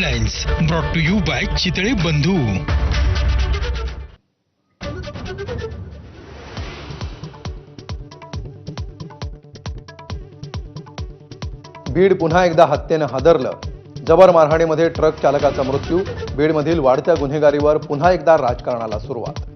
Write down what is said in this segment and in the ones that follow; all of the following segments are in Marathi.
Headlines brought to you by Chitale Bandhu. Beed पुन्हा एकदा हत्येनं हादरलं. जबर मारहाणीमध्ये ट्रक चालकाचा मृत्यू. बीडमधील वाढत्या गुन्हेगारीवर पुन्हा एकदा राजकारणाला सुरुवात.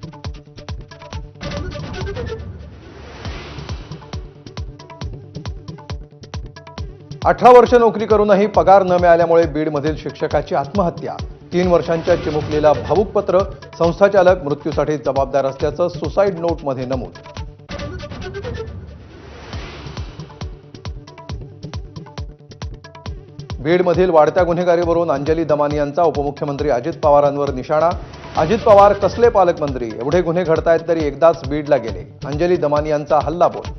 अठरा वर्ष नोकरी करूनही पगार न मिळाल्यामुळे बीडमधील शिक्षकाची आत्महत्या. 3 वर्षांच्या चिमुकलीला भावुक पत्र. संस्थाचालक मृत्यूसाठी जबाबदार असल्याचं सुसाईड नोटमध्ये नमूद. बीडमधील वाढत्या गुन्हेगारीवरून अंजली दमानी यांचा उपमुख्यमंत्री अजित पवारांवर निशाणा. अजित पवार कसले पालकमंत्री, एवढे गुन्हे घडतायत तरी एकदाच बीडला गेले. अंजली दमानी यांचा हल्लाबोल.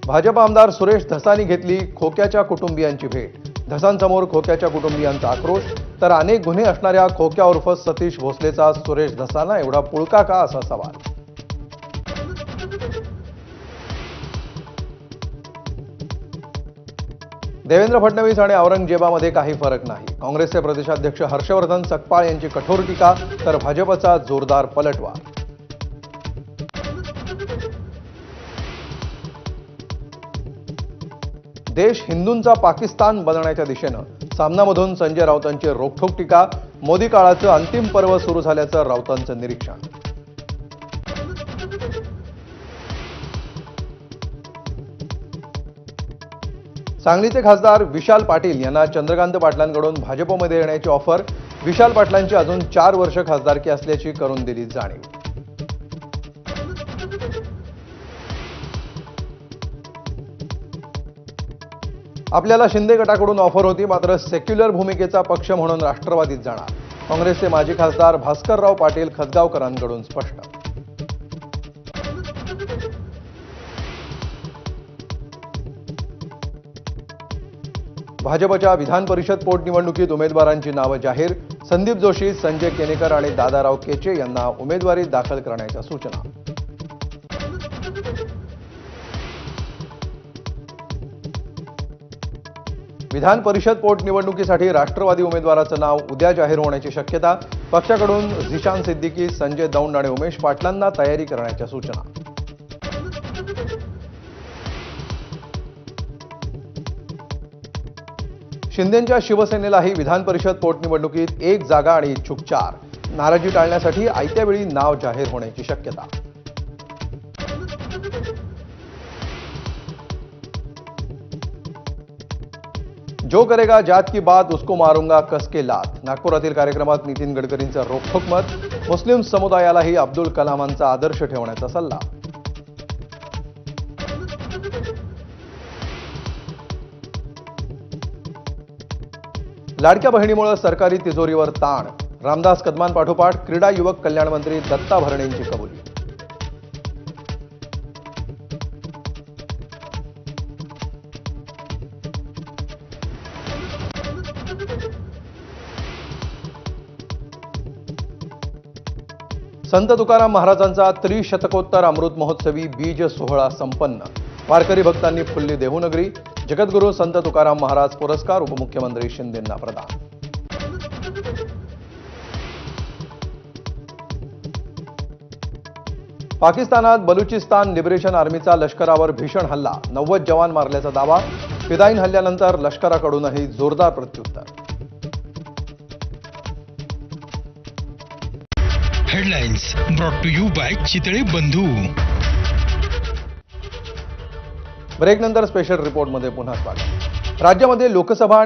भाजप आमदार सुरेश धसानी घेतली खोक्याच्या कुटुंबियांची भेट. धसांसमोर खोक्याच्या कुटुंबियांचा आक्रोश. तर अनेक गुन्हे असणाऱ्या खोक्या उर्फ सतीश भोसलेचा सुरेश धसाना एवढा पुळका का, असा सवाल. देवेंद्र फडणवीस आणि औरंगजेबामध्ये काही फरक नाही. काँग्रेसचे प्रदेशाध्यक्ष हर्षवर्धन सकपाळ यांची कठोर टीका. तर भाजपचा जोरदार पलटवार. देश हिंदूंचा पाकिस्तान बनण्याच्या दिशेनं. सामनामधून संजय राऊतांची रोखठोक टीका. मोदी काळाचं अंतिम पर्व सुरू झाल्याचं राऊतांचं निरीक्षण. सांगलीचे खासदार विशाल पाटील यांना चंद्रकांत पाटलांकडून भाजपमध्ये येण्याची ऑफर. विशाल पाटलांची अजून 4 वर्ष खासदारकी असल्याची करून दिली जाणीव. आपल्याला शिंदे गटाकडून ऑफर होती, मात्र सेक्युलर भूमिकेचा पक्ष म्हणून राष्ट्रवादीत जाणार. काँग्रेसचे माजी खासदार भास्करराव पाटील खतगावकरांकडून स्पष्ट. भाजपच्या विधान परिषद पोटनिवडणुकीत उमेदवारांची नावं जाहीर. संदीप जोशी, संजय केनेकर आणि दादाराव केचे यांना उमेदवारी दाखल करण्याच्या सूचना. विधान परिषद पोटनिवडणुकीसाठी राष्ट्रवादी उमेदवाराचं नाव उद्या जाहीर होण्याची शक्यता. पक्षाकडून झिशान सिद्दीकी, संजय दौंड आणि उमेश पाटलांना तयारी करण्याच्या सूचना. शिंदेंच्या शिवसेनेलाही विधान परिषद पोटनिवडणुकीत 1 जागा आणि इच्छुक 4. नाराजी टाळण्यासाठी आयत्या वेळी नाव जाहीर होण्याची शक्यता. जो करेगा जात की बात उसको मारूंगा कसके लात. नागपुरातील कार्यक्रमात नितीन गडकरींचं रोखठोक मत. मुस्लिम समुदायालाही अब्दुल कलामांचा आदर्श ठेवण्याचा सल्ला. लाडक्या बहिणीमुळे सरकारी तिजोरीवर ताण. रामदास कदमांपाठोपाठ क्रीडा युवक कल्याण मंत्री दत्ता भरणेंची कबुली. संत तुकाराम महाराजांचा त्रिशतकोत्तर अमृत महोत्सवी बीज सोहळा संपन्न. वारकरी भक्तांनी फुल्ली देहूनगरी. जगद्गुरू संत तुकाराम महाराज पुरस्कार उपमुख्यमंत्री शिंदेंना प्रदान. पाकिस्तानात बलुचिस्तान लिबरेशन आर्मीचा लष्करावर भीषण हल्ला. 90 जवान मारल्याचा दावा. फिदाईन हल्ल्यानंतर लष्कराकडूनही जोरदार प्रत्युत्तर. Headlines brought to you by Chitale Bandhu. ब्रेकनंतर स्पेशल रिपोर्टमध्ये पुन्हा स्वागत. राज्यामध्ये लोकसभा आणि